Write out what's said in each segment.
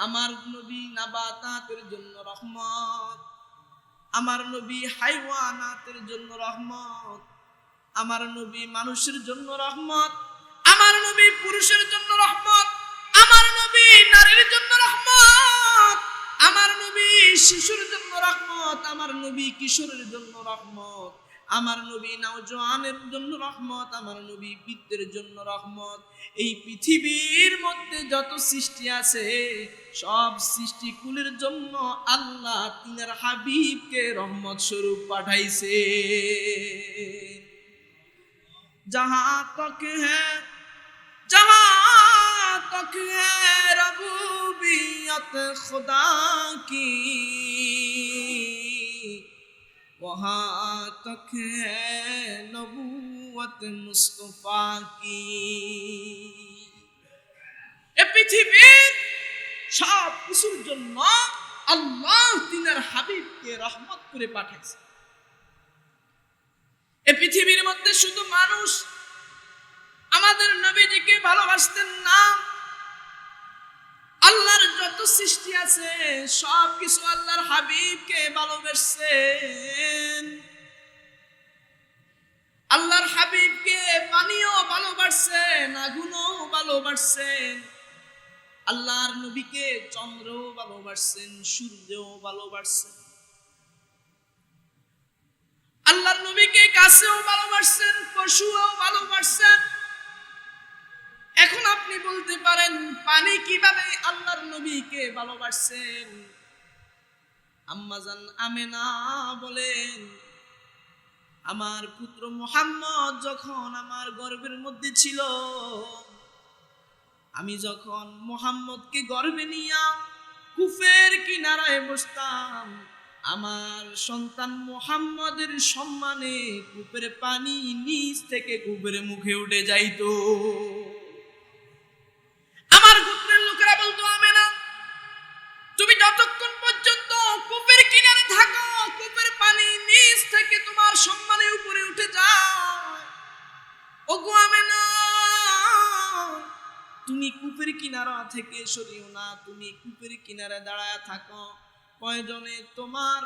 আমার নবী নাবাতাতের জন্য রহমত, আমার নবী হাইওয়ানাতের জন্য রহমত, আমার নবী মানুষের জন্য রহমত, আমার নবী পুরুষের জন্য রহমত, আমার নবী নারীর জন্য রহমত, আমার নবী শিশুর জন্য রহমত, আমার নবী কিশোরের জন্য রহমত, আমার নবী নওজওয়ানের জন্য রহমত, আমার নবী বৃদ্ধের জন্য রহমত। এই পৃথিবীর মধ্যে যত সৃষ্টি আছে সব সৃষ্টিকুলের জন্য আল্লাহ তিনার হাবিবকে রহমত স্বরূপ পাঠাইছে। जहां तक है रबूबियत खुदा की, वहां तक है नबूवत मुस्तफा की। এ পৃথিবীর সব কিছুর জন্য আল্লাহ তিনার হাবিবকে রহমত করে পাঠাইছে। এই পৃথিবীর মধ্যে শুধু মানুষ আমাদের নবীজিকে ভালোবাসতেন না, আল্লাহর যত সৃষ্টি আছে সব কিছু আল্লাহর হাবিবকে ভালোবাসছেন। আল্লাহর হাবিবকে পানিও ভালোবাসছেন, আগুনও ভালোবাসছেন, আল্লাহর নবীকে চন্দ্রও ভালোবাসছেন, সূর্যও ভালোবাসছেন, আল্লাহর নবীকে গাছেও ভালোবাসছেন, পশুও ভালোবাসছেন। এখন আপনি বলতে পারেন পানি কিভাবে আল্লাহর নবীকে ভালোবাসছেন? আম্মাজান আমেনা বলেন, আমার পুত্র মুহাম্মদ যখন আমার গর্ভের মধ্যে ছিল, আমি যখন মুহাম্মদকে গর্ভে নিয়ে কুফের কিনারায় বসতাম, আমার সন্তান মুহাম্মদের সম্মানে কূপের পানি নিচ থেকে কূপের মুখে উঠে যাইতো। আমার গোত্রের লোকেরা বলতো, আমেনা তুমি যতক্ষণ পর্যন্ত কূপের কিনারে থাকো, কূপের পানি নিচ থেকে তোমার সম্মানে উপরে উঠে যায়। ওগো আমেনা, তুমি কূপের কিনারা থেকে সরিও না, তুমি কূপের কিনারে দাঁড়ায় থাকো। প্রয়োজনে তোমার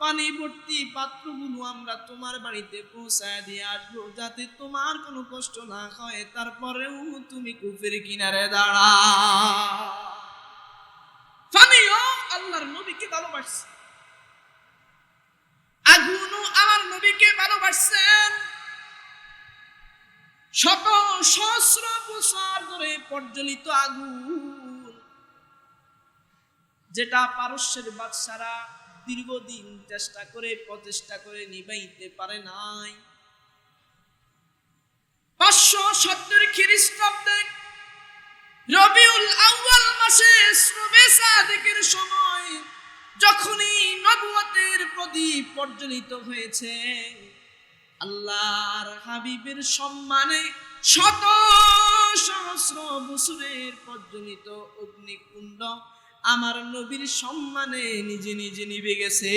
পানি ভর্তি পাত্রগুলো আমরা তোমার বাড়িতে পৌঁছায় দিয়ে আসবো, যাতে তোমার কোনো কষ্ট না হয়। তারপরেও তুমি কূপের কিনারে দাঁড়াও। পানিও আল্লাহর নবীকে ভালোবাসছে, আগুনও আমার নবীকে ভালোবাসছেন। শত সহস্র বছর ধরে প্রজ্বলিত আগুন, যেটা পারস্যের বাদশারা দীর্ঘদিন প্রচেষ্টা করে নিভাইতে পারে নাই। 570 খ্রিস্টাব্দে রবিউল আউয়াল মাসে শ্রবে সাদেকের সময় যখনই নবুয়তের প্রদীপ প্রজ্বলিত হয়েছে, আল্লাহর হাবিবের সম্মানে শত সহস্র বছরের প্রজ্বলিত অগ্নিকুণ্ড আমার নবীর সম্মানে নিজে নিজে নিভে গেছে।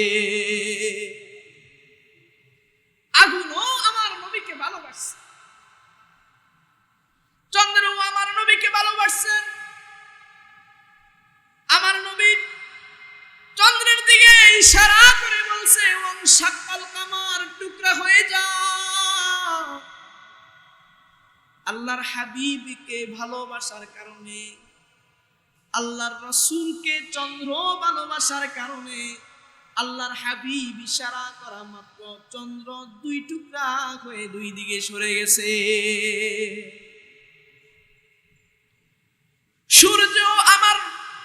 আগুনও আমার নবীকে ভালোবাসছে, চন্দ্রও আমার নবীকে ভালোবাসছেন। আমার নবী চন্দ্রের দিকে ইশারা করে বলছে, ওয়ান শাক্কাল কামার, টুকরা হয়ে যাও। আল্লাহর হাবিবকে ভালোবাসার কারণে, আল্লাহর রাসূলকে চন্দ্র ভালোবাসার কারণে আল্লাহর হাবিব ইশারা করা মাত্র চন্দ্র 2 টুকরা হয়ে 2 দিকে সরে গেছে। সূর্য আমার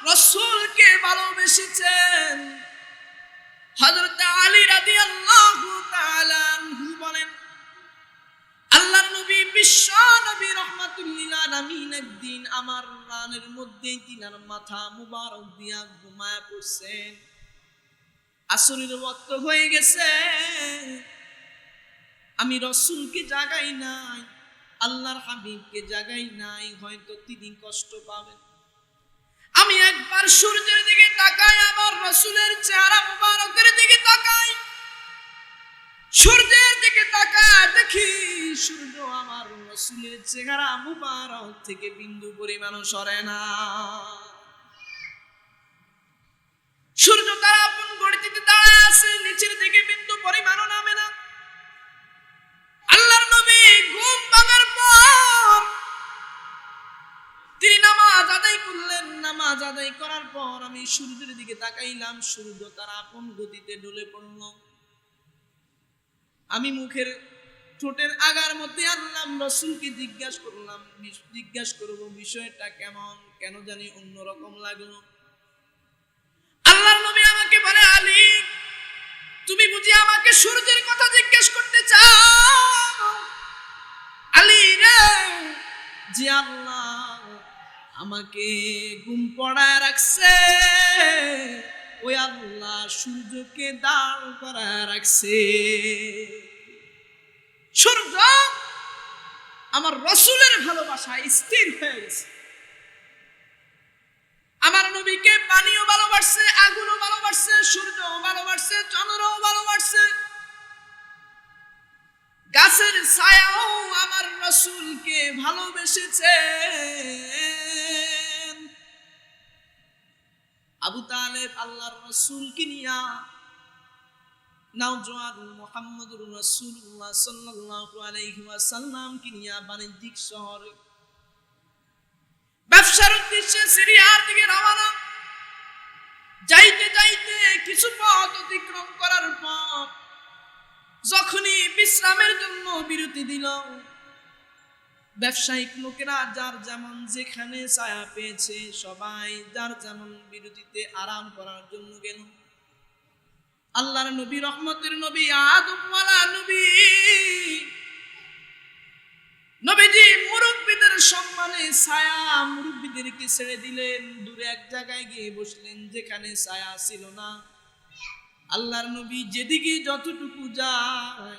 রাসূলকে ভালোবেসেছেন। হযরত আলী রাদিয়াল্লাহু তাআলা আনহু বলেন, আল্লাহর নবী বিশ্ব নবী রাহমাতুল লিল আলামিন একদিন আমার রানের মধ্যে তিনার মাথা মুবারক দিয়া ঘুমায় পড়ছেন। আসরের ওয়াক্ত হয়ে গেছে, আমি রাসূলকে জাগাই নাই, আল্লাহর হাবিবকে জাগাই নাই, হয়তো তিনি কষ্ট পাবেন। আমি একবার সূর্যের দিকে তাকাই, আমার রাসূলের চেহারা মুবারকের দিকে তাকাই, সূর্যের দিকে তাকায় দেখি সূর্য আমার রাসূলের চেহারা মুবারক থেকে বিন্দু পরিমাণও সরে না। সূর্য তার আপন গতিতে দাঁড়ায় আছে, নিচের দিকে বিন্দু পরিমাণও নামে না। আল্লাহর নবী ঘুম ভাঙার পর তিনি নামাজ আদায় করলেন। নামাজ আদায় করার পর আমি সূর্যের দিকে তাকাইলাম, সূর্য তার আপন গতিতে ঢলে পড়ল। আমি মুখের ঠোঁটের আগার মধ্যে আনলাম, রাসূলকে জিজ্ঞাসা করব বিষয়টা কেমন, কেন জানি অন্যরকম লাগলো। আল্লাহর নবী আমাকে বলে, আলী তুমি বুঝি আমাকে সূর্যের কথা জিজ্ঞেস করতে চাও? আলী রে, যে আল্লাহ আমাকে ঘুম পড়ায় রাখছে, ওই আল্লাহ সূর্যকে দাঁড় করায় রাখছে। সূর্য আমার রাসূলের ভালোবাসায় স্থির হয়ে গেছে। আমার নবীকে পানিও ভালোবাসছে, আগুনও ভালোবাসছে, সূর্যও ভালোবাসছে, চন্দ্রও ভালোবাসছে, গাছের ছায়াও আমার রাসূলকে ভালোবেসেছে। আবু তালেব আল্লাহর রাসূলকে নিয়া নওজোয়ান মুহাম্মদুর রাসূলুল্লাহ সাল্লাল্লাহু আলাইহি ওয়াসাল্লাম কে নিয়া বাণিজ্যিক শহরে ব্যবসার উদ্দেশ্যে সিরিয়ার দিকে রওনা। যাইতে যাইতে কিছু পথ অতিক্রম করার পর যখনই বিশ্রামের জন্য বিরতি দিল, ব্যবসায়িক লোকেরা যার যেমন যেখানে ছায়া পেয়েছে সবাই যার যেমন বিরতিতে আরাম করার জন্য গেল। আল্লাহর নবী, রহমতের নবী, আদমওয়ালা নবী, নবীজি মুরব্বীদের সম্মানে ছায়া মুরব্বীদেরকে ছেড়ে দিলেন, দূরে এক জায়গায় গিয়ে বসলেন যেখানে ছায়া ছিল না। আল্লাহর নবী যেদিকে যতটুকু যায়,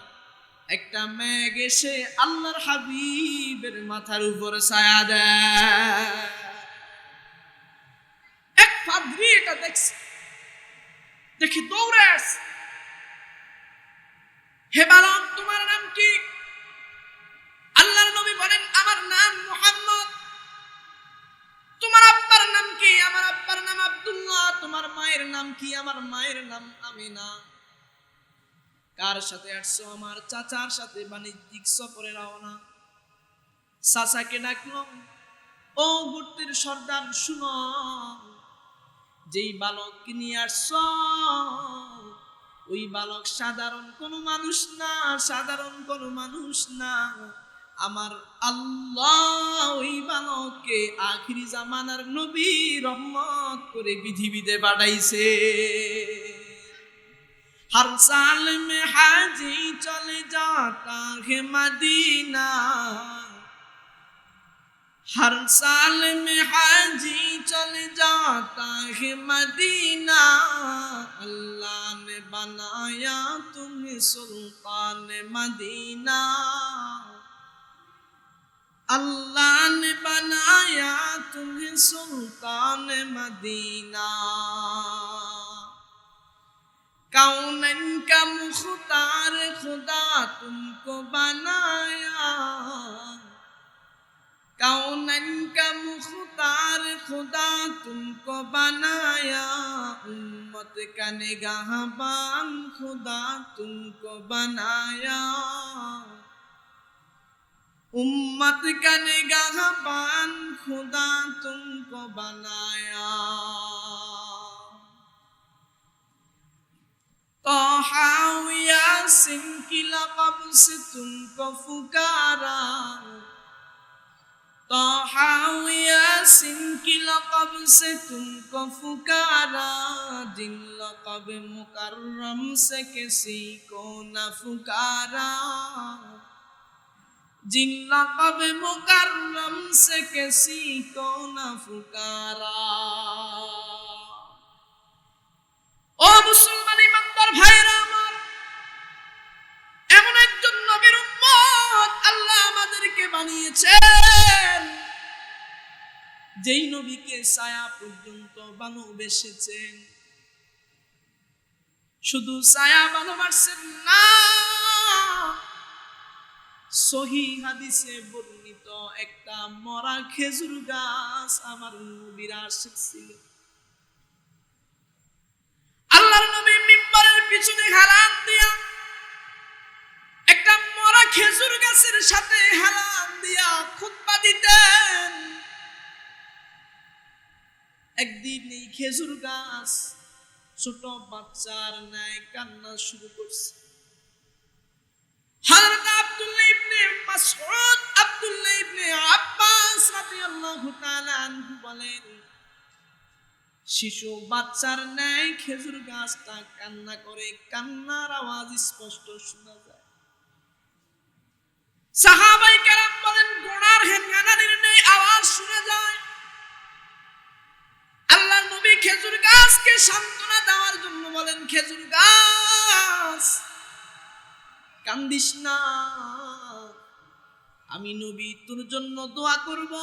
একটা মেঘ এসে আল্লাহর হাবিবের মাথার উপর ছায়া দেয়। এক পাদ্রী এটা দেখছে, দেখি দৌড়ে আসে, হে বালক তোমার নাম কি? আল্লাহর নবী বলেন, আমার নাম মুহাম্মদ। তোমার আব্বার নাম কি? আমার আব্বার নাম আব্দুল্লাহ। তোমার মায়ের নাম কি? আমার মায়ের নাম আমিনা। কার সাথে আসছো? আমার চাচার সাথে বাণিজ্যিক সফরে রওনা। চাচাকে ডাকলো, ও গোত্রের সর্দার শুনো, যেই বালককে নিয়ে আসছো ওই বালক সাধারণ কোনো মানুষ না, সাধারণ কোনো মানুষ না। আমার আল্লাহ ওই বালককে আখিরি জামানার নবী রহমত করে পৃথিবীতে পাঠাইছে। हर साल में हाजी चले जाता है मदीना, हर साल में हाजी चले जाता है मदीना। अल्लाह ने बनाया तुम्हें सुल्तान मदीना, अल्लाह ने बनाया तुम्हें सुल्तान मदीना। कौनन का मुख्तार खुदा तुमको बनाया, कौनन का मुख्तार खुदा तुमको बनाया। उम्मत का निगाहबान खुदा तुमको बनाया, उम्मत का निगाहबान खुदा तुमको बनाया। तोहा यासीन की लक़ब से तुमको पुकारा, तोहा यासीन की लक़ब से तुमको पुकारा। जिन लक़ब मुकर्रम से किसी को न पुकारा, जिन लक़ब मुकर्रम से किसी को न पुकारा। ও মুসলমান ইমানদার ভাইরা আমার, এমন একজন নবীর উম্মত আল্লাহ আমাদেরকে বানিয়েছেন, যেই নবীকে ছায়া পর্যন্ত ভালোবেসেছেন। শুধু ছায়া ভালোবাসেন না, সহিহ হাদিসে বর্ণিত একটা মরা খেজুর গাছ আমার নবীর আশিক ছিল। পিছনে হেলান দিয়া, একটা মরা খেজুর গাছের সাথে হেলান দিয়া খুতবা দিতেন। একদিন এই খেজুর গাছ ছোট বাচ্চার ন্যায় কান্না শুরু করছে। হযরত আব্দুল্লাহ ইবনে মাসউদ, আব্দুল্লাহ ইবনে আব্বাস রাদিয়াল্লাহু তাআলা আনহু বলেন, শিশু বাচ্চার ন্যায় খেজুর গাছটা কান্না করে, কান্নার আওয়াজ স্পষ্ট শোনা যায়। সাহাবায়ে কেরাম বলেন, ঘোড়ার হেনগানির ন্যায় আওয়াজ শোনা যায়। আল্লাহর নবী খেজুর গাছকে সান্ত্বনা দেওয়ার জন্য বলেন, খেজুর গাছ কান্দিস না, আমি নবী তোর জন্য দোয়া করব,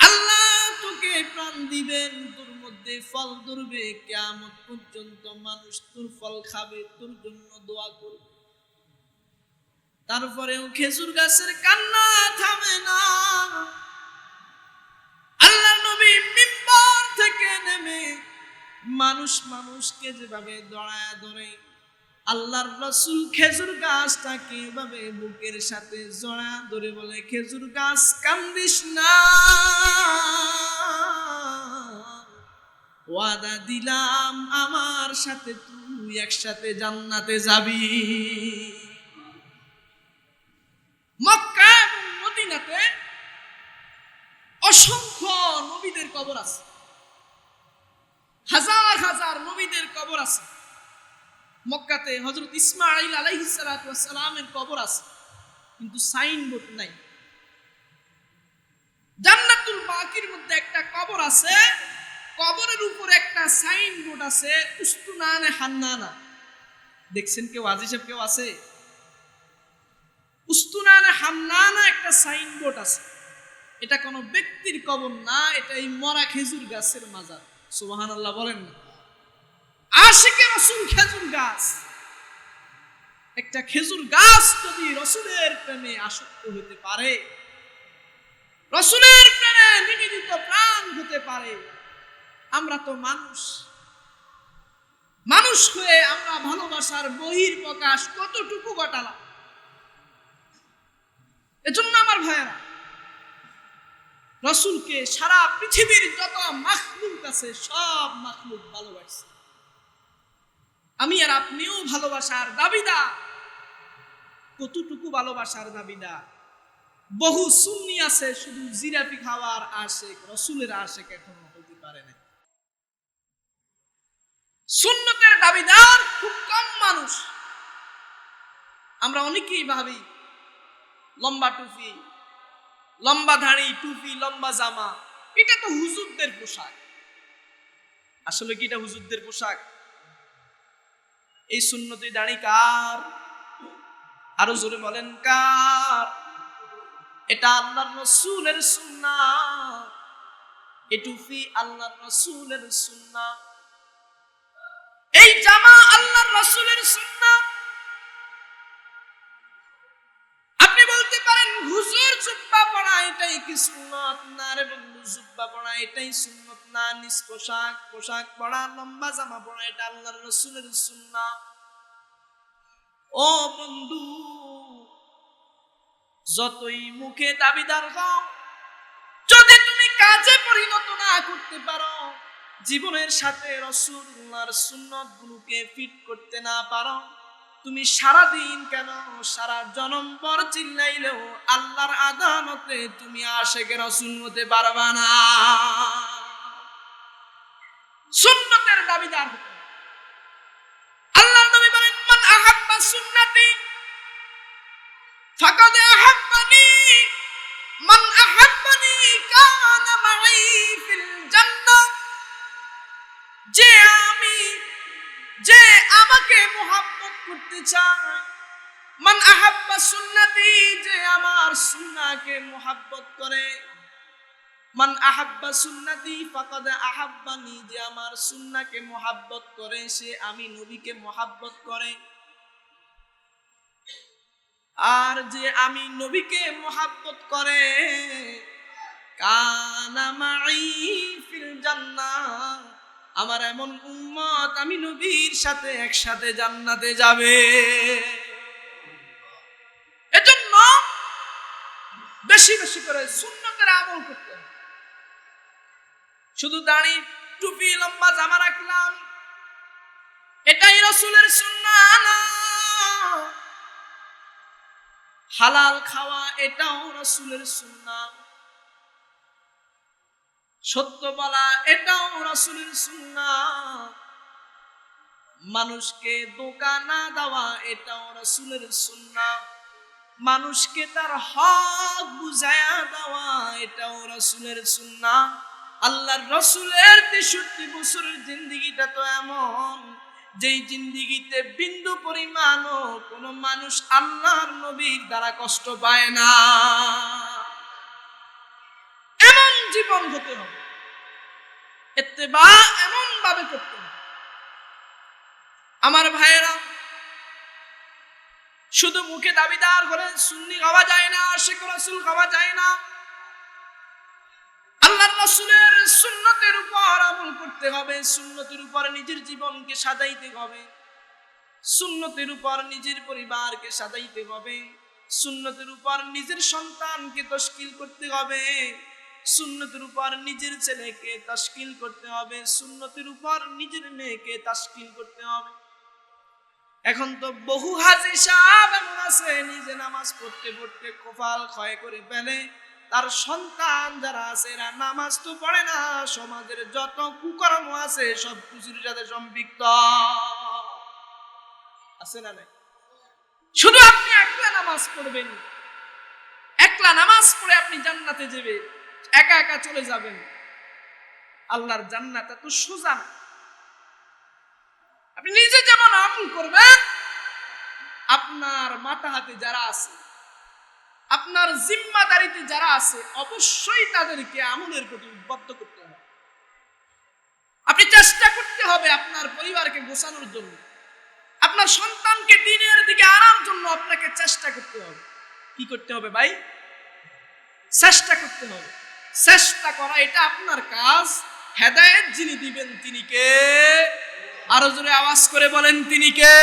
আল্লাহ তোকে প্রাণ দিবেন, তোর মধ্যে ফল ধরবে, কিয়ামত পর্যন্ত মানুষ তোর ফল খাবে, তোর জন্য দোয়া করবে। তারপরেও খেজুর গাছের কান্না থামে না। আল্লাহর নবী মিম্বর থেকে নেমে মানুষকে যেভাবে জড়ায়া ধরে, আল্লাহর রাসূল খেজুর গাছটাকে এভাবে বুকের সাথে জড়ায়া ধরে বলে, খেজুর গাছ কান্দিস না, ওয়াদা দিলাম আমার সাথে তুই একসাথে জান্নাতে যাবি। মক্কা এবং মদিনাতে অসংখ্য নবীদের কবর আছে, হাজার হাজার নবীদের কবর আছে। মক্কাতে হযরত ইসমাঈল আলাইহিস সালাতু ওয়াস সালামের কবর আছে, কিন্তু সাইনবোর্ড নাই। জান্নাতুল বাকির মধ্যে একটা কবর আছে, কবরের উপর একটা সাইনবোর্ড আছে, উস্তুনানে হান্নানা। দেখছেন কেউ? আজি সাহেব কেউ আছে? উস্তুনানে হান্নানা একটা সাইনবোর্ড আছে। এটা কোনো ব্যক্তির কবর না, এটা এই মরা খেজুর গাছের মাজার। সুবহানাল্লাহ বলেন না। আশিকে রাসূল খেজুর গাছ, একটা খেজুর গাছ যদি রাসূলের প্রেমে আসক্ত হতে পারে, রাসূলের প্রেমে নিবেদিত প্রাণ হতে পারে, আমরা তো মানুষ হয়ে আমরা ভালোবাসার বহির প্রকাশ কতটুকু ঘটালাম। এজন্য আমার ভাইয়েরা, রাসূলকে সারা পৃথিবীর যত মাখলুক আছে সব মাখলুক ভালোবাসে। আমি আর আপনিও ভালোবাসার দাবিদার। কতটুকু ভালোবাসার দাবিদার? বহু সুন্নি আছে শুধু জিলাপি খাওয়ার আশিক, রাসূলের আশিক এখনো হতে পারে না। সুন্নতের দাবিদার খুব কম মানুষ। আমরা অনেকেই ভাবি লম্বা টুপি, লম্বা দাড়ি, টুপি, লম্বা জামা, এটা তো হুজুরদের পোশাক। আসলে কি এটা হুজুরদের পোশাক? এই সুন্নতি দাড়ি কার? আরো জোরে বলেন কার? এটা আল্লাহর রাসূলের সুন্নাত। এই টুপি আল্লাহর রাসূলের সুন্নাত। এই জামা আল্লাহর রাসূলের সুন্নাত। আপনি বলতে পারেন হুজুর জুব্বা পরা এটাই কি সুন্নাত? না রে বন্ধু, জুব্বা পরা এটাই সুন্নাত না। নিজ পোশাক পরা, লম্বা জামা পরা এটা আল্লাহর রাসূলের সুন্নাত। ও বন্ধু, যতই মুখে দাবিদার হও, যদি তুমি কাজে পরিণত না করতে পারো, জীবনের সাথে রাসূলুল্লাহর সুন্নাতগুলোকে ফিট করতে না পারো, তুমি সারা দিন কেন সারা জনম পর চিল্লাইলেও আল্লাহর আদালতে তুমি আশিকে রাসূল হতে পারবা না। সুন্নতের দাবিদার হতে হবে। আল্লাহর নবী বলেন, মান আহাব্বা সুন্নতি ফাকাদ আহাব্বানি, মান আহাব্বানি কানা মাই ফিল জান্নাহ। যে আমাকে মুহাব্বত করতে চায়, মান আহাব্বা সুন্নতি, যে আমার সুন্নাহকে মুহাব্বত করে, মান আহাব্বা সুন্নতি ফাকাদ আহাব্বানি, যে আমার সুন্নাহকে মুহাব্বত করে সে আমি নবীকে মুহাব্বত করে। আর যে আমি নবীকে মুহাব্বত করে, কানা মাই ফিল জান্নাহ, আমার এমন উম্মত আমি নবীর সাথে একসাথে জান্নাতে যাবে। এজন্য বেশি বেশি করে সুন্নতের আমল করতে হবে। শুধু দাড়ি টুপি লম্বা জামা রাখলাম এটাই রাসূলের সুন্নাহ না। হালাল খাওয়া এটাও রাসূলের সুন্নাহ। সত্য বলা এটাও রাসূলের সুন্নাহ। মানুষকে ধোঁকা না দেওয়া এটাও রাসূলের সুন্নাহ। মানুষকে তার হক বুঝায়া দেওয়া এটাও রাসূলের সুন্নাহ। আল্লাহর রাসূলের 63 বছরের জিন্দেগিটা তো এমন যেই জিন্দেগিতে বিন্দু পরিমাণও কোনো মানুষ আল্লাহর নবীর দ্বারা কষ্ট পায় না। এমন জীবন হতে হবে, ইত্তেবা এমন ভাবে করতে হবে। আমার ভাইয়েরা, শুধু মুখে দাবিদার করে সুন্নি হওয়া যায় না, আশিক রাসূল হওয়া যায় না। আল্লাহর রাসূলের সুন্নতের উপর আমল করতে হবে, সুন্নতের উপর নিজের জীবনকে সাজাইতে হবে, সুন্নতের উপর নিজের পরিবারকে সাজাইতে হবে, সুন্নতের উপর নিজের সন্তানকে তাশকিল করতে হবে, সুন্নতের উপর নিজের ছেলেকে তাশকিল করতে হবে, সুন্নতের উপর নিজের মেয়েকে তাশকিল করতে হবে। এখন তো বহু হাজী সাহেব এমন আছে নিজে নামাজ পড়তে পড়তে কপাল ক্ষয় করে ফেলে, তার সন্তান যারা আছে এরা নামাজ তো পড়ে না, সমাজের যত কুকর্ম আছে সব কিছুর সাথে সম্পৃক্ত আছে না নাই? শুধু আপনি একলা নামাজ পড়বেন, একলা নামাজ পড়ে আপনি জান্নাতে যাবেন, একা একা চলে যাবেন। আল্লাহর জান্নাত এত সোজা। আপনি নিজে যেমন আমল করবেন, আপনার মাথা হাতে যারা আছে, আপনার জিম্মাদারিতে যারা আছে, অবশ্যই তাদেরকে আমলের প্রতি উদ্বুদ্ধ করতে হবে। আপনি চেষ্টা করতে হবে আপনার পরিবারকে গোছানোর জন্য, আপনার সন্তানকে দ্বীনের দিকে আনার জন্য আপনাকে চেষ্টা করতে হবে। কি করতে হবে ভাই? চেষ্টা করতে হবে। চেষ্টা করা এটা আপনার কাজ। হেদায়েত যিনি দিবেন তিনি কে? আরো জোরে আওয়াজ করে বলেন তিনি কে?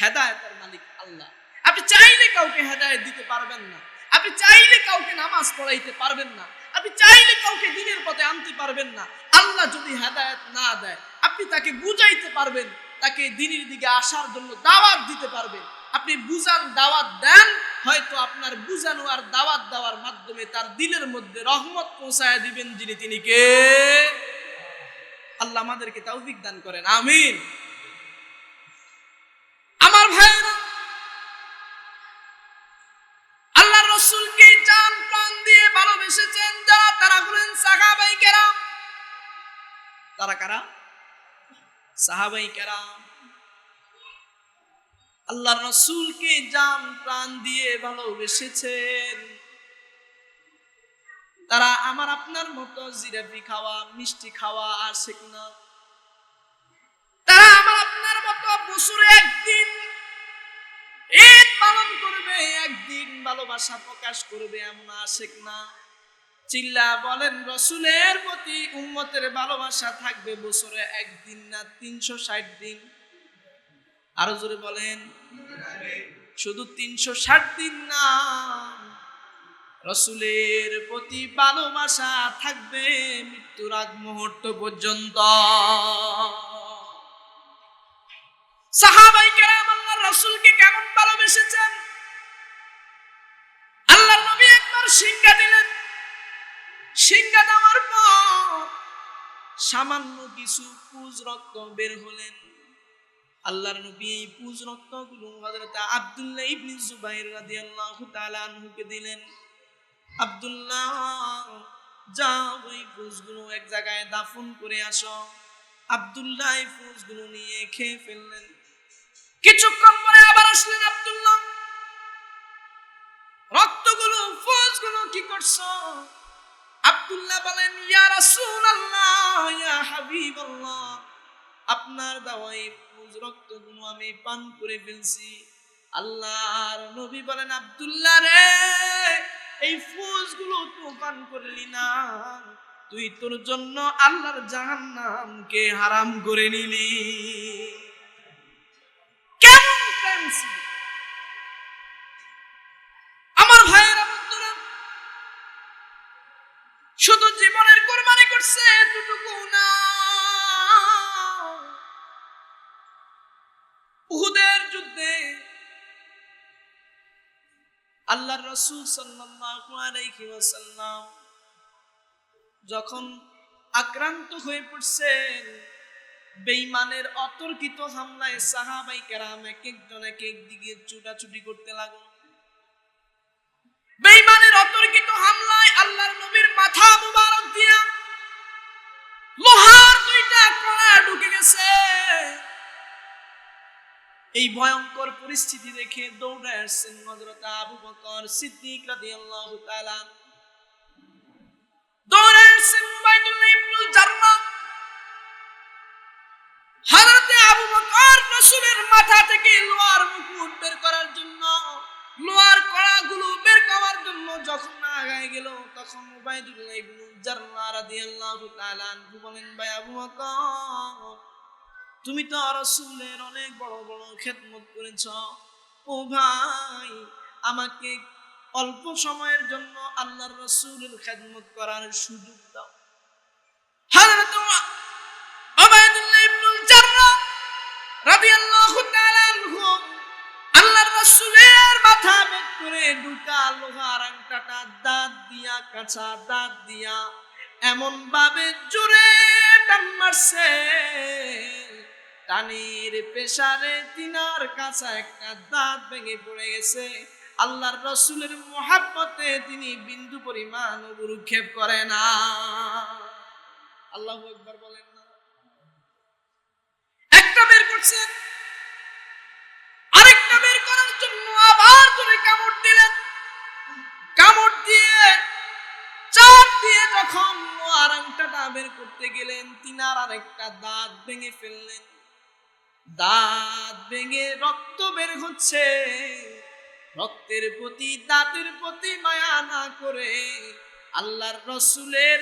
হেদায়েতের মালিক আল্লাহ। আপনি চাইলে কাউকে হেদায়েত দিতে পারবেন না, আপনি চাইলে কাউকে নামাজ পড়াইতে পারবেন না, আপনি চাইলে কাউকে দ্বীনের পথে আনতে পারবেন না। আল্লাহ যদি হেদায়েত না দেয়, আপনি তাকে বুঝাইতে পারবেন, তাকে দ্বীনের দিকে আসার জন্য দাওয়াত দিতে পারবেন। আপনি বুঝান, দাওয়াত দেন, হয়তো আপনার বুঝানো আর দাওয়াত দেওয়ার মাধ্যমে তার দিলের মধ্যে রহমত পৌঁছায় দিবেন যিনি তিনি কে? আল্লাহ আমাদেরকে তৌফিক দান করেন, আমিন। আমার ভাইরা, আল্লাহর রাসূলকে জান প্রাণ দিয়ে ভালোবেসেছেন যারা, তারা হলেন সাহাবায়ে কেরাম। তারা কারা? সাহাবায়ে কেরাম। আল্লাহর রাসূলকে জান প্রাণ দিয়ে ভালোবেসেছেন তারা আমার আপনার মতো জিলাপি খাওয়া, মিষ্টি খাওয়া আশিক না। তারা আমার আপনার মতো বছরে একদিন ঈদ পালন করবে, একদিন ভালোবাসা প্রকাশ করবে এমন আশিক না। চিল্লা বলেন, রাসূলের প্রতি উম্মতের ভালোবাসা থাকবে বছরে একদিন না 360 দিন। আরো জোরে বলেন, শুধু 360 দিন না, রাসূলের প্রতি ভালোবাসা থাকবে মৃত্যুর আগ মুহূর্ত পর্যন্ত। সাহাবায়ে কেরাম আল্লাহর রাসূলকে কেমন ভালোবেসেছেন? আল্লাহর নবী একবার সিংহা দিলেন, সিংহা দেওয়ার পর সামান্য কিছু পুজ রক্ত বের হলেন। আল্লাহর নবী এই পুজ রক্তগুলো হযরত আব্দুল্লাহ ইবনে জুবাইর রাদিয়াল্লাহু তাআলা আনহুকে দিলেন। আব্দুল্লাহ, যাও ওই পুজগুলো এক জায়গায় দাফন করে আসো। আব্দুল্লাহ এই পুজগুলো নিয়ে খেয়ে ফেললেন। কিছুক্ষণ পরে আবার আসলেন আব্দুল্লাহ, রক্তগুলো পুজগুলো কি করছো? আব্দুল্লাহ বলেন, ইয়া রাসূলুল্লাহ, ইয়া হাবিবাল্লাহ, আপনার দেওয়া এই পুজ রক্তগুলো আমি পান করে ফেলছি। আল্লাহর নবী বলেন, আব্দুল্লাহ রে, এই ফুজগুলো তো পান করলি না, তুই তোর জন্য আল্লাহর জাহান্নামকে হারাম করে নিলি। কেমন প্রেম ছিল! আমার ভাইয়েরা বন্ধুরা, শুধু জীবনের কুরবানি করছে এতটুকু না, উহুদের যুদ্ধে আল্লাহর রাসূল সাল্লাল্লাহু আলাইহি ওয়াসাল্লাম যখন আক্রান্ত হয়ে পড়ছেন, বেঈমানের অতর্কিত হামলায় সাহাবায়ে কেরাম এক একজন এক এক দিকে ছুটাছুটি করতে লাগলো। বেঈমানের অতর্কিত হামলায় আল্লাহর নবীর মাথা মুবারক দিয়া লোহার দুইটা কড়া ঢুকে গেছে। এই ভয়ঙ্কর পরিস্থিতি দেখে দৌড়ে আসছেন হযরত আবু বকর সিদ্দিক রাদিয়াল্লাহু তাআলা, দৌড়ে আসছেন উবাইদুল্লাহ ইবনুল জাররাহ। হযরত আবু বকর রাসূলের মাথা থেকে লোহার মুকুট বের করার জন্য, লোহার কড়াগুলো বের করার জন্য যখন আগায় গেল, তখন উবাইদুল্লাহ ইবনুল জাররাহ রাদিয়াল্লাহু তাআলা বলেন, ভাই আবু বকর, তুমি তো রাসূলের অনেক বড় বড় খেদমত করেছ, ও ভাই আমাকে অল্প সময়ের জন্য আল্লাহর রাসূলের খেদমত করার সুযোগ দাও। হযরত উবাইদুল্লাহ ইবনুল জাররাহ রাদিয়াল্লাহু তাআলা আনহু আল্লাহর রাসূলের মাথা বের করে ঢুকা লোহার আংটাটা দাঁত দিয়া, কাঁচা দাঁত দিয়া এমন ভাবে জোরে টান মারছে, টানের পেশারে তিনার কাঁচা একটা দাঁত ভেঙে পড়ে গেছে। আল্লাহর রাসূলের মুহাব্বতে তিনি বিন্দু পরিমাণ ভ্রুক্ষেপ করে না। আল্লাহু আকবার বলেন না। একটা বের করছেন, আরেকটা বের করার জন্য আবার ধরে কামড় দিলেন। কামড় দিয়ে চাপ দিয়ে যখন লোহার আংটাটা বের করতে গেলেন, তিনার আরেকটা দাঁত ভেঙে ফেললেন। দাঁত ভেঙে রক্ত বের হচ্ছে। রক্তের প্রতি, দাঁতের প্রতি মায়া না করে আল্লাহর রাসূলের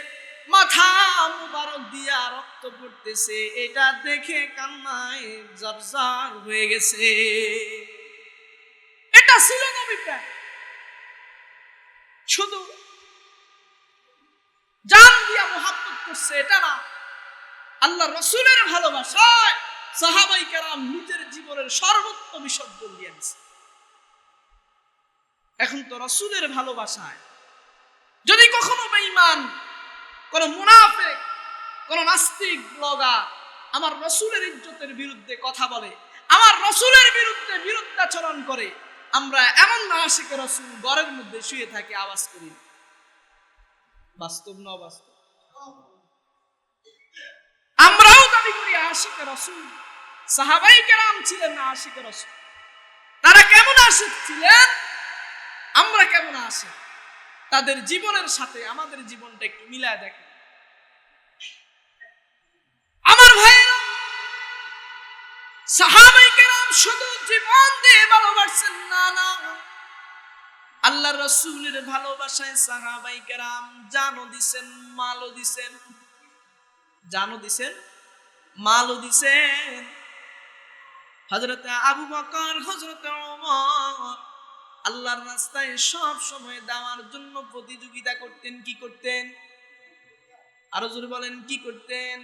মাথা মুবারক দিয়া রক্ত পড়তেছে, এটা দেখে কান্নায় জর্জর হয়ে গেছে। এটা ছিল নবী প্রেম। শুধু জান দিয়া মুহাব্বত করছে এটা না, আল্লাহর রাসূলের ভালোবাসায় সাহাবায়ে কেরাম নিজের জীবনের সর্বোত্তম বিসর্জন দিয়েছে। এখন তো রাসূলের ভালোবাসায় যদি কখনো বেঈমান, কোন মুনাফিক, কোন নাস্তিক ব্লগার আমার রাসূলের ইজ্জতের বিরুদ্ধে কথা বলে, আমার রাসূলের বিরুদ্ধে বিরুদ্ধাচরণ করে, আমরা এমন আশিকে রাসূল ঘরের মধ্যে শুয়ে থাকি, আওয়াজ করি। বাস্তব না অবাস্তব? আমরাও দাবি করি আশিকে রাসূল। সাহাবায়ে কেরাম ছিলেন না আশিকে রাসূল? তারা কেমন আশিক ছিলেন, আমরা কেমন আশিক? তাদের জীবনের সাথে আমাদের জীবনটা একটু মিলায় দেখেন। আমার ভাইয়েরা, সাহাবায়ে কেরাম শুধু জীবন দিয়ে ভালোবাসেন না, না, আল্লাহর রাসূলের ভালোবাসায় সাহাবায়ে কেরাম জানও দিবেন, মালও দিবেন। জানও দিবেন, মালও দিবেন। হযরত আবু বকর, হযরত ওমর আল্লাহর রাস্তায় সব সময় দেওয়ার জন্য প্রতিযোগিতা করতেন। কি করতেন? আরো জোরে বলেন, কি করতেন?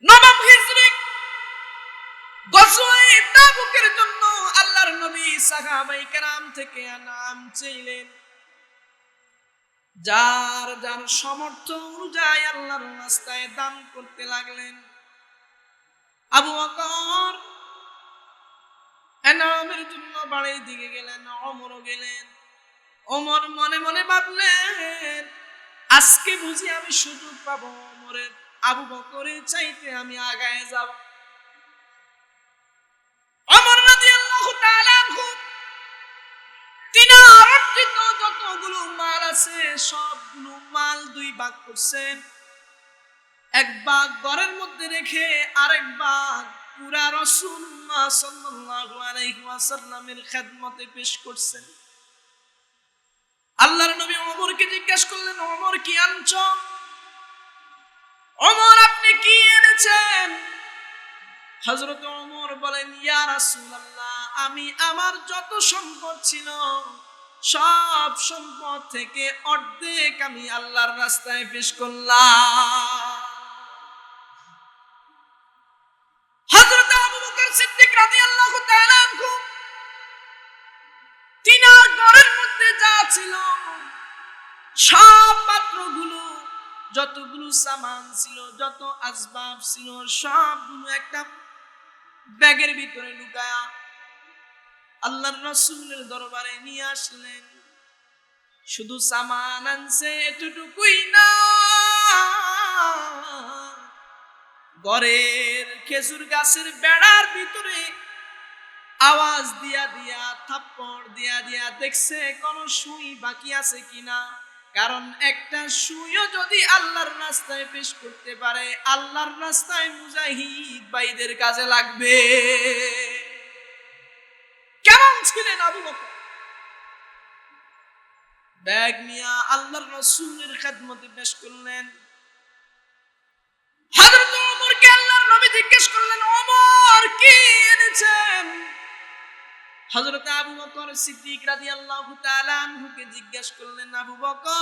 নবম হিজরি গজওয়ে তাবুকের জন্য আল্লাহর নবী সাহাবায়ে কেরাম থেকে নাম চাইলেন। যার যার সামর্থ্য অনুযায়ী আল্লাহর রাস্তায় দান করতে লাগলেন। আবু বকর এনামের জন্য বাড়ির দিকে গেলেন, ওমরও গেলেন। ওমর মনে মনে ভাবলেন, আজকে বুঝি আমি সুযোগ পাবো ওমরের, আবু বকরের চাইতে আমি আগায় যাব। ওমর রাদিয়াল্লাহু তাআলা আনহু তিনার অর্জিত যতগুলো মাল আছে সবগুলো মাল দুই ভাগ করছেন। এক ভাগ ঘরের মধ্যে রেখে আরেক ভাগ পুরা রাসূলুল্লাহ সাল্লাল্লাহু আলাইহি ওয়াসাল্লামের খেদমতে পেশ করছেন। আল্লাহর নবী ওমরকে জিজ্ঞেস করলেন, ওমর কি আনছো? ওমর আপনি কি এনেছেন? হযরত ওমর বলেন, ইয়া রাসূলুল্লাহ, আমি আমার যত সম্পদ ছিল সব সম্পদ থেকে অর্ধেক আমি আল্লাহর রাস্তায় পেশ করলাম। হযরত আবু বকর সিদ্দিক রাদিয়াল্লাহু তাআলা আনহু তিনার ঘরের মধ্যে যা ছিল সব পাত্রগুলো, যতগুলো সামান ছিল, যত আসবাব ছিল, সবগুলো একটা ব্যাগের ভিতরে লুকায়া আল্লাহর রাসূলের দরবারে নিয়ে আসলেন। শুধু সামান আনছে এতটুকুই না, ঘরের খেজুর গাছের বেড়ার ভিতরে আওয়াজ দিয়া দিয়া, থাপ্পড় দিয়া দিয়া দেখছে কোন সুই বাকি আছে কিনা। কারণ একটা সুইও যদি আল্লাহর রাস্তায় পেশ করতে পারে, আল্লাহর রাস্তায় মুজাহিদ ভাইদের কাজে লাগবে। কেমন ছিলেন আবু বকর? ব্যাগ নিয়ে আল্লাহর রাসূলের খেদমতে পেশ করলেন। হযরত ওমরকে আল্লাহর নবী জিজ্ঞেস করলেন, ওমর কি এনেছেন? হযরত আবু বকর সিদ্দিক রাদিয়াল্লাহু তাআলা আনহুকে জিজ্ঞেস করলেন, আবু বকর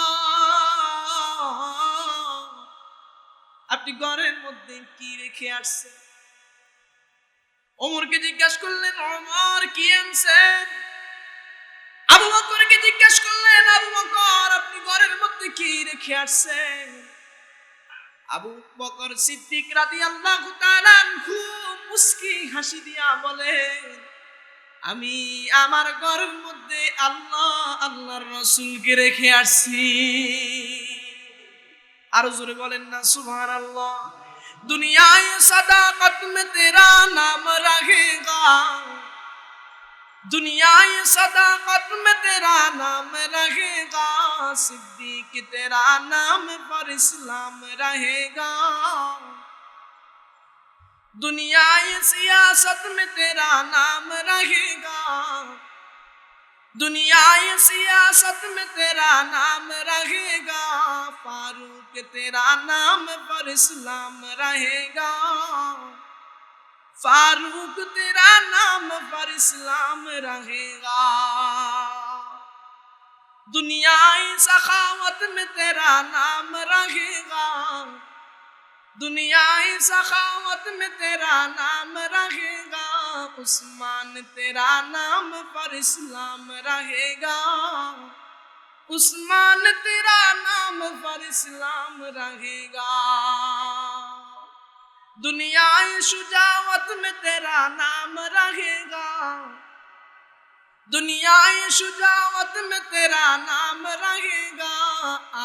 আপনি ঘরের মধ্যে কি রেখে আসছেন? ওমরকে জিজ্ঞেস করলেন, ওমর কি আনছেন? আবু বকরকে জিজ্ঞেস করলেন, আবু বকর আপনি ঘরের মধ্যে কি রেখে আসছেন? আবু বকর সিদ্দিক রাদিয়াল্লাহু তাআলা আনহু মুস্কি হাসি দিয়া বলেন, আমি আমার ঘরের মধ্যে আল্লাহর রাসূলকে রেখে আসছি। আর জোরে বলেন না সুবহানাল্লাহ। দুনিয়ায় সাদাকত মে তেরা নাম রহেগা, দুনিয়ায় সাদাকত মে তেরা নাম রহেগা, সিদ্দিক তেরা নাম पर इस्लाम रहेगा। दुनियाए सियासत में तेरा नाम रहेगा, दुनियाए सियासत में तेरा नाम रहेगा, फारूक तेरा नाम पर इस्लाम रहेगा, फारूक तेरा नाम पर इस्लाम रहेगा। दुनियाए सखावत में तेरा नाम रहेगा, दुनियाए सखावत में तेरा नाम रहेगा, उस्मान तेरा नाम पर इस्लाम रहेगा, उस्मान तेरा नाम पर इस्लाम रहेगा। दुनियाए शुजावत में तेरा नाम रहेगा, दुनियाए शुजावत में तेरा नाम रहेगा,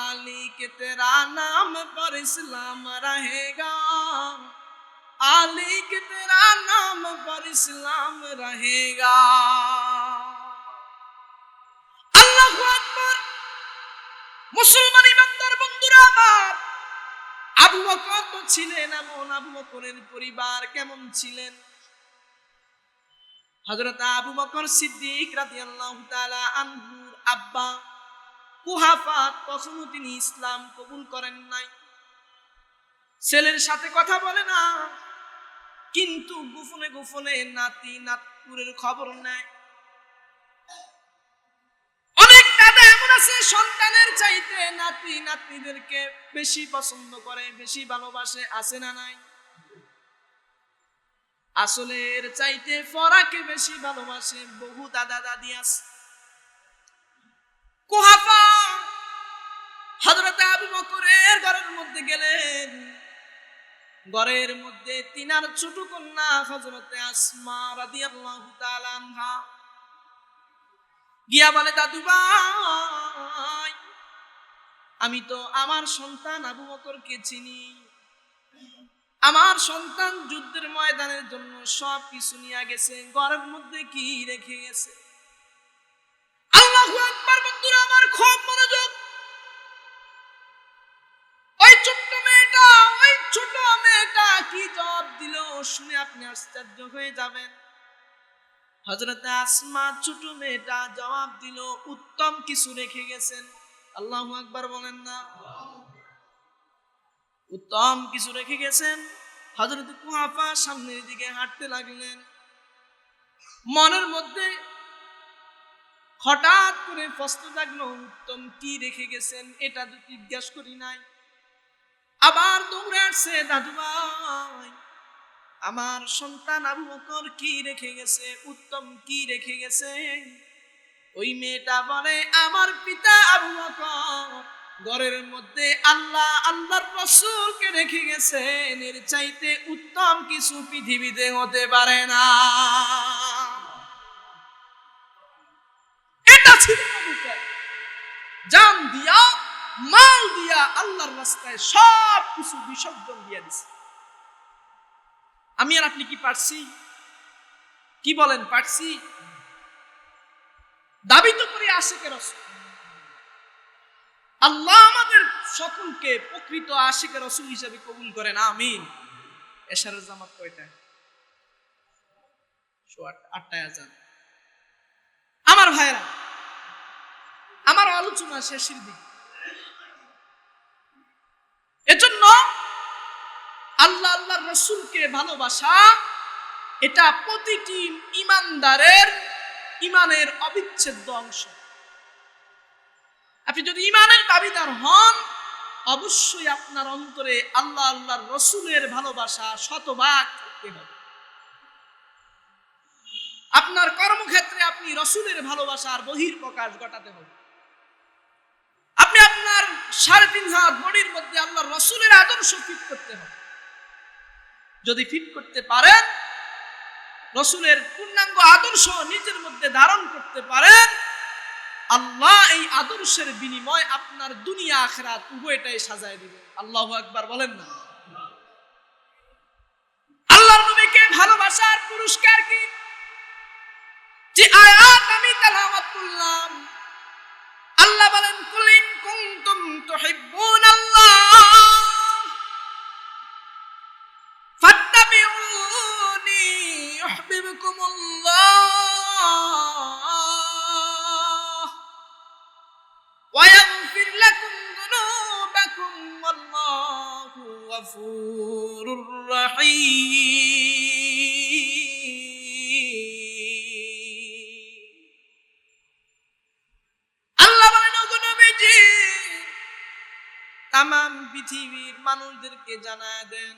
आली के तेरा नाम पर इस्लाम रहेगा, आली के तेरा नाम पर इस्लाम रहेगा। আল্লাহু আকবার। মুসলমান ইমানদার বন্ধুরা আমার, আবু বকর তো ছিলেন এমন। আবু বকরের পরিবার কেমন ছিলেন? হযরত আবু বকর সিদ্দিক রাদিয়াল্লাহু তাআলা আনহুর আব্বা কুহাফা, তখনও তিনি ইসলাম কবুল করেন নাই। ছেলের সাথে কথা বলে না, কিন্তু গোপনে গোপনে নাতি নাতপুরের খবর নেয়। অনেক দাদা এমন আছে সন্তানের চাইতে নাতি নাতনিদেরকে বেশি পছন্দ করে, বেশি ভালোবাসে, আছে না নাই? আসলের চাইতে ফরাকে বেশি ভালোবাসে বহু দাদা দাদি আছে। কুহাফা হযরত আবু বকরের ঘরের মধ্যে গেলেন। ঘরের মধ্যে তিনার ছোট কন্যা হযরতে আসমা রাদিয়াল্লাহু তাআলা আনহা গিয়া বলে, দাদু ভাই আমি তো আমার সন্তান আবু বকরকে চিনি, আমার সন্তান যুদ্ধের ময়দানের জন্য সব কিছু নিয়ে গেছে, ঘরের মধ্যে কি রেখে গেছে? আল্লাহু আকবার। বন্ধুরা আমার, খুব মনোযোগ। ওই ছোট মেয়েটা কি জবাব দিল শুনে আপনি আশ্চর্য হয়ে যাবেন। হযরত আসমা ছোট মেয়েটা জবাব দিল, উত্তম কিছু রেখে গেছেন। আল্লাহু আকবার বলেন না? উত্তম কিছু রেখে গেছেন। হযরত কুহাফা সামনের দিকে হাঁটতে লাগলেন। মনের মধ্যে হঠাৎ করে প্রশ্ন জাগলো, উত্তম কি রেখে গেছেন, এটা তো জিজ্ঞাসা করি নাই। আবার দৌড়ে আসছে, দাদু ভাই আমার সন্তান আবু বকর কি রেখে গেছে, উত্তম কি রেখে গেছে। ওই মেয়েটা বলে, আমার পিতা আবু বকর ঘরের মধ্যে আল্লাহ আল্লাহর রাসূলকে রেখে গেছেন, এর চাইতে উত্তম কিছু পৃথিবীতে হতে পারে না। এটা ছিল জান দিয়া মাল দিয়া আল্লাহর রাস্তায় সব কিছু বিসর্জন দিয়ে দিছে। আমি আর আপনি কি পারছি? কি বলেন, পারছি? দাবি তো করি আশিকে রাসূল। আল্লাহ আমাদের সকলকে প্রকৃত আশিকে রাসূল হিসেবে কবুল করেন, আমিন। এশারের জামাত কয়টায়? 8টায় আজান। আমার ভাইরা, আমার আলোচনা শেষের দিকে। এজন্য আল্লাহ আল্লাহর রাসূলকে ভালোবাসা এটা প্রতিটি ঈমানদারের ঈমানের অবিচ্ছেদ্য অংশ। আপনি যদি ঈমানের দাবিদার হন, অবশ্যই আপনার অন্তরে আল্লাহ আল্লাহর রাসূলের ভালোবাসা শতভাগ থাকতে হবে। আপনার কর্মক্ষেত্রে আপনি রাসূলের ভালোবাসার বহিঃপ্রকাশ ঘটাতে হবে। আপনি আপনার 3.5 হাত বডির মধ্যে আল্লাহর রাসূলের আদর্শ ফিট করতে হবে। যদি ফিট করতে পারেন, রাসূলের পূর্ণাঙ্গ আদর্শ নিজের মধ্যে ধারণ করতে পারেন, আল্লাহ এই আদর্শের বিনিময় আপনার দুনিয়া আখিরাত উভয়টাই সাজায় দিবেন। আল্লাহু আকবার বলেন না? আল্লাহর নবীকে ভালোবাসার পুরস্কার কি? যে আয়াত আমি তেলাওয়াত করলাম, আল্লাহ বলেন, কুল ইন কুনতুম তুহিব্বুনাল্লাহ ফাত্তাবিউনি ইউহিব্বুকুমুল্লাহ ওয়া ইয়াগফির লাকুম যুনুবাকুম ওয়াল্লাহু গফুরুর রহিম। আল্লাহ বলেন, ওগো নবীজি তামাম পৃথিবীর মানুষদেরকে জানায় দেন,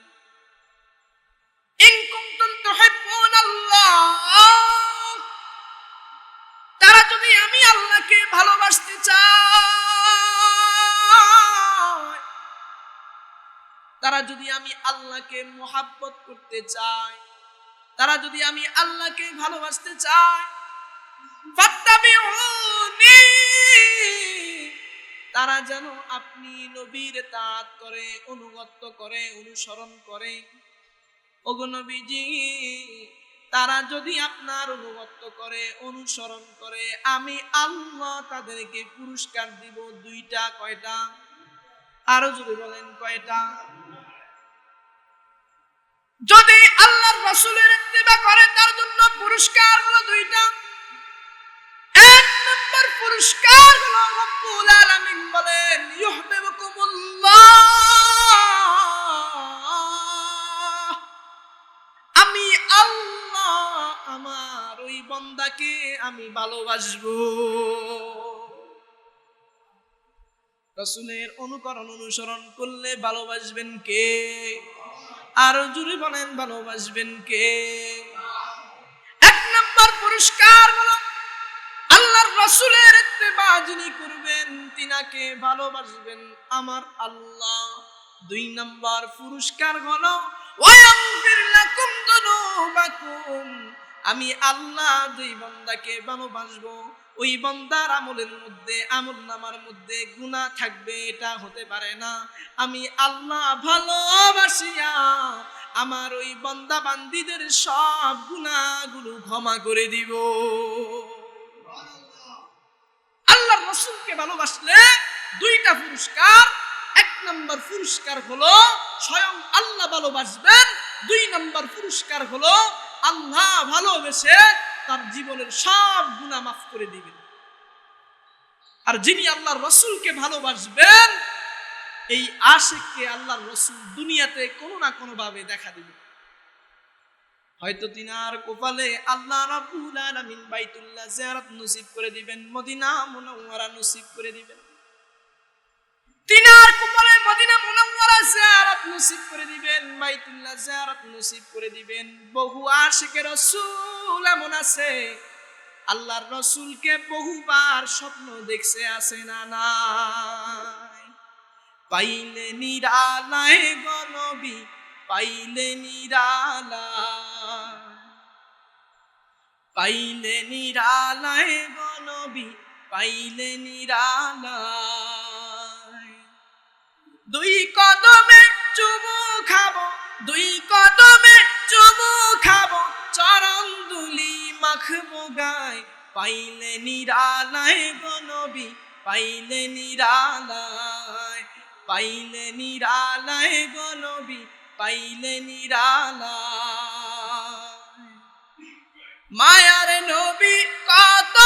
ইন কুনতুম তুহিব্বুনাল্লাহ, তারা যদি আমি আল্লাহকে ভালোবাসতে চায়, তারা যদি আমি আল্লাহকে মুহাব্বত করতে চায়, তারা যদি আমি আল্লাহকে ভালোবাসতে চায়, ফাত্তাবিউনি, তারা যেন আপনি নবীর তাআত করে, অনুগত করে, অনুসরণ করে। ওগো নবীজি তারা যদি আপনার অনুগত করে, অনুসরণ করে, আমি আল্লাহ তাদেরকে পুরস্কার দিব 2টা। কয়টা? আরো যদি বলেন কয়টা? যদি আল্লাহর রাসূলের ইত্তেবা করে তার জন্য পুরস্কার হলো 2টা। 1 নম্বর পুরস্কার হলো রব্বুল আলামিন বলেন, ইউহিব্বুকুমুল্লাহ, আমি আল্লাহ আমার ওই বান্দাকে আমি ভালোবাসবো। রাসূলের অনুকরণ অনুসরণ করলে ভালোবাসবেন কে? আরো জোরে বলেন, ভালোবাসবেন কে? 1 নম্বর পুরস্কার হলো আল্লাহর রাসূলের ইত্তেবা যিনি করবেন তিনাকে ভালোবাসবেন আমার আল্লাহ। 2 নম্বর পুরস্কার হলো ওয়ায়াগফির লাকুম যুনুবাকুম, আমি আল্লাহ যেই বান্দাকে ভালোবাসবো ওই বান্দার আমলের মধ্যে, আমলনামার মধ্যে গুনাহ থাকবে এটা হতে পারে না। আমি আল্লাহ ভালোবাসিয়া আমার ওই বান্দা বান্দীদের সব গুনাহগুলো ক্ষমা করে দিব। আল্লাহর রাসূলকে ভালোবাসলে 2টা পুরস্কার। 1 নম্বর পুরস্কার হলো স্বয়ং আল্লাহ ভালোবাসবেন, 2 নম্বর পুরস্কার হলো আল্লাহ ভালোবেসে তার জীবনের সব গুনাহ মাফ করে দিবেন। আর যিনি আল্লাহর রাসূলকে ভালোবাসবেন, এই আশিককে আল্লাহর রাসূল দুনিয়াতে কোনো না কোনো ভাবে দেখা দিবেন। হয়তো তিনার কপালে আল্লাহ রাব্বুল আলামিন বাইতুল্লাহ জিয়ারত নসিব করে দিবেন, মদিনা মুনাওয়ারা নসিব করে দিবেন। তিনার কপালে মদিনা মুনাওয়ারা জিয়ারত নসিব করে দিবেন, বাইতুল্লাহ জিয়ারত নসিব করে দিবেন। বহু আশিকে রাসূল এমন আছে, আল্লাহর রাসূলকে বহুবার স্বপ্ন দেখছে, আছে না নাই? পাইলে নিরালায় গো নবী, পাইলে নিরালায়, পাইলে নিরালায় গো নবী, পাইলে নিরালায়। দুই কদমে চুমু খাবো, দুই কদমে চুমু খাবো, চরণ দুলি মাখবো গায়, পাইলে নিরালায় গো নবী, পাইলে নিরালায়, পাইলে নিরালায় গো নবী, পাইলে নিরালায়। মায়ার নবী কত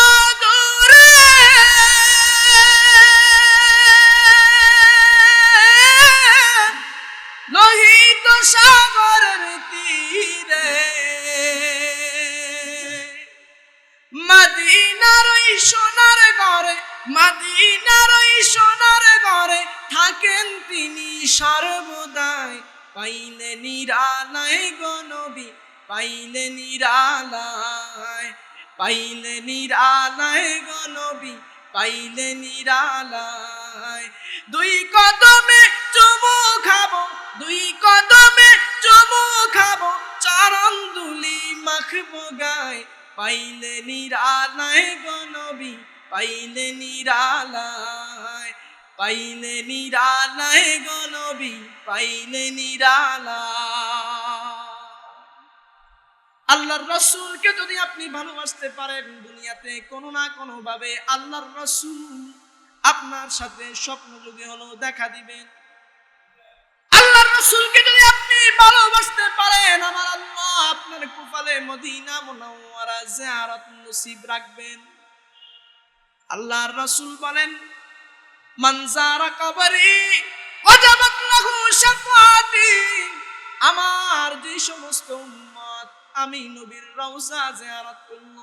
দূরে, লোহিত সাগরের তীরে, মদিনার ওই সোনার ঘরে, মদিনার ওই সোনার ঘরে থাকেন তিনি সর্বদাই, পাইলে নিরালায় গো নবী, পাইলে নিরালায়, পাইলে নিরালায় গো নবী, পাইলে নিরালায়। দুই কদমে চুমু খাবো, দুই কদমে চুমু খাবো, চরণ দুলি মাখবো গায়, পাইলে নিরালায় গো নবী, পাইলে নিরালায়, পাইলে নিরালায় গো নবী, পাইলে নিরালায়। আল্লাহর রাসূলকে যদি আপনি ভালোবাসতে পারেন, দুনিয়াতে কোনো না কোনো ভাবে আল্লাহর রাসূল আপনার সাথে স্বপ্ন যোগে হলো দেখা দিবেন। আল্লাহর রাসূলকে যদি আপনি ভালোবাসতে পারেন, আমার আল্লাহ আপনার কপালে মদিনা মুনাওয়ারা জিয়ারত নসিব রাখবেন। আল্লাহর রাসূল বলেন, মান যারা কবরি ওয়াজাবাত লাহু শাফাআতি, আমার যে সমস্ত উম্মত আমি নবীর রওজা জিয়ারত করলো,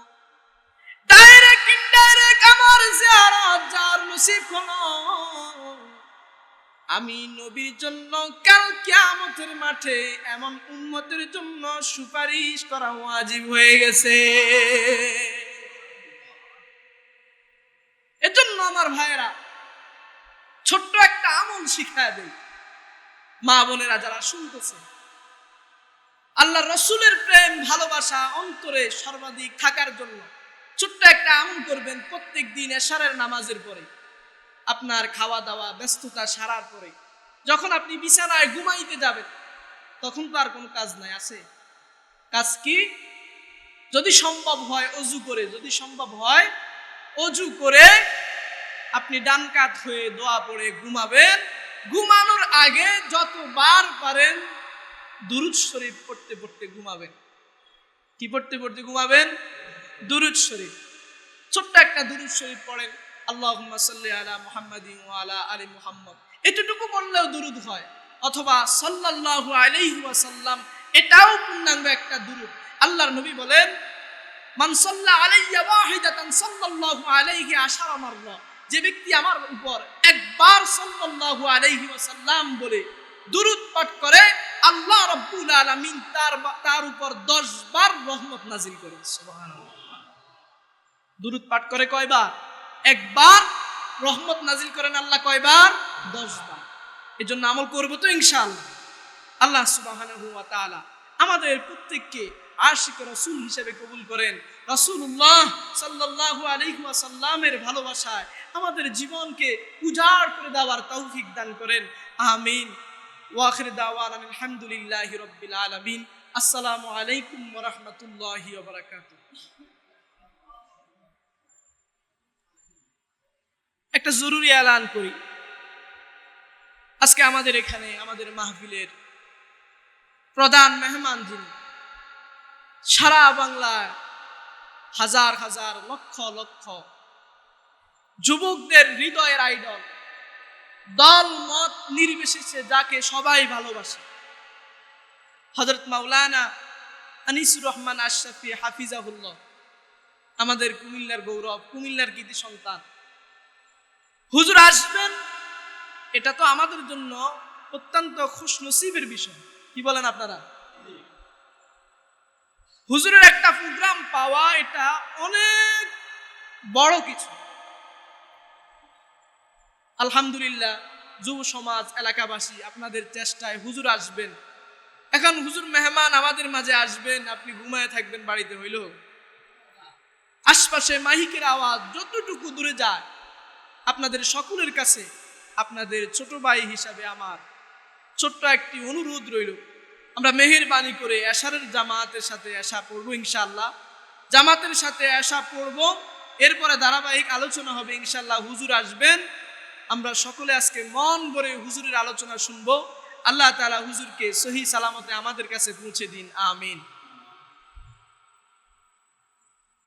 ডাইরেক্ট ইনডাইরেক্ট আমার জিয়ারত যার নসিব হলো, আমি নবীর জন্য কাল কিয়ামতের মাঠে এমন উম্মতের জন্য সুপারিশ করা ওয়াজিব হয়ে গেছে। এজন্য আমার ভাইয়েরা, ছোট্ট একটা আমল শিখায় দেই মা বোনেরা যারা শুনতেছে, আল্লাহর রাসূলের প্রেম ভালোবাসা অন্তরে সর্বাধিক থাকার জন্য ছোট্ট একটা আমল করবেন। প্রত্যেক দিন এশারের নামাজের পরে, আপনার খাওয়া দাওয়া ব্যস্ততা সারার পরে, যখন আপনি বিছানায় ঘুমাইতে যাবেন, তখন তো আর কোনো কাজ নাই, আছে? কাজ কি? যদি সম্ভব হয় অজু করে, যদি সম্ভব হয় অজু করে আপনি ডান কাত হয়ে দোয়া পড়ে ঘুমাবেন। ঘুমানোর আগে যতবার পারেন দুরূদ শরীফ পড়তে পড়তে ঘুমাবেন। কি পড়তে পড়তে ঘুমাবেন? দুরূদ শরীফ। ছোট্ট একটা দুরূদ শরীফ পড়েন, আল্লাহুম্মা সাল্লি আলা মুহাম্মাদিন ওয়া আলা আলি মুহাম্মদ, এতটুকু বললেও দুরূদ হয়। অথবা সাল্লাল্লাহু আলাইহি ওয়াসাল্লাম, এটাও পূর্ণাঙ্গ একটা দুরূদ। আল্লাহর নবী বলেন, মান সাল্লা আলাইয়া ওয়াহিদাতান সাল্লাল্লাহু আলাইহি আশারা মাররা, যে ব্যক্তি আমার উপর একবার সাল্লাল্লাহু আলাইহি ওয়াসাল্লাম বলে দুরূদ পাঠ করে, আল্লাহ রাব্বুল আলামিন তার উপর 10 বার রহমত নাজিল করেন। সুবহানাল্লাহ। দুরূদ পাঠ করে কয়বার? একবার। রহমত নাজিল করেন আল্লাহ কয়বার? 10 বার। এজন্য আমল করব তো ইনশাআল্লাহ। আল্লাহ সুবহানাহু ওয়া তাআলা আমাদের প্রত্যেককে আশিক রাসূল হিসেবে কবুল করেন। রাসূলুল্লাহ সাল্লাল্লাহু আলাইহি ওয়াসাল্লামের ভালোবাসায় আমাদের জীবনকে উজাড় করে দেওয়ার তৌফিক দান করেন। আমিন। ওয়া আখির দাওয়ানা আলহামদুলিল্লাহি রাব্বিল আলামিন। আসসালামু আলাইকুম ওয়া রাহমাতুল্লাহি ওয়া বারাকাতুহু। একটা জরুরি এলান করি। আজকে আমাদের এখানে আমাদের মাহফিলের প্রধান মেহমান যিনি, সারা বাংলা হাজার হাজার লক্ষ লক্ষ যুবকদের হৃদয়ের আইডল, দল মত নির্বিশেষে যাকে সবাই ভালোবাসে, হযরত মাওলানা আনিসুর রহমান আশরাফি হাফিজাহুল্লাহ, আমাদের কুমিল্লার গৌরব, কুমিল্লার কৃতি সন্তান। হুজুর আসবেন, এটা তো আমাদের জন্য অত্যন্ত খুশনসিবের বিষয়। কি বলেন আপনারা? হুজুরের একটা প্রোগ্রাম পাওয়া এটা অনেক বড় কিছু। আলহামদুলিল্লাহ, যুব সমাজ, এলাকাবাসী আপনাদের চেষ্টায় হুজুর আসবেন। এখন হুজুর মেহমান আমাদের মাঝে আসবেন, আপনি ঘুমায় থাকবেন বাড়িতে হইল, আশপাশে মাইকের আওয়াজ যতটুকু দূরে যায়, আপনাদের সকলের কাছে আপনাদের ছোট ভাই হিসাবে আমার ছোট্ট একটি অনুরোধ রইল, আমরা মেহেরবানি করে এশারের জামাতের সাথে এশা পড়বো ইনশাআল্লাহ। জামাতের সাথে এশা পড়বো, এরপরে ধারাবাহিক আলোচনা হবে ইনশাআল্লাহ। হুজুর আসবেন, আমরা সকলে আজকে মন ভরে হুজুরের আলোচনা শুনবো। আল্লাহ তাআলা হুজুরকে সহি সালামতে আমাদের কাছে পৌঁছে দিন, আমিন।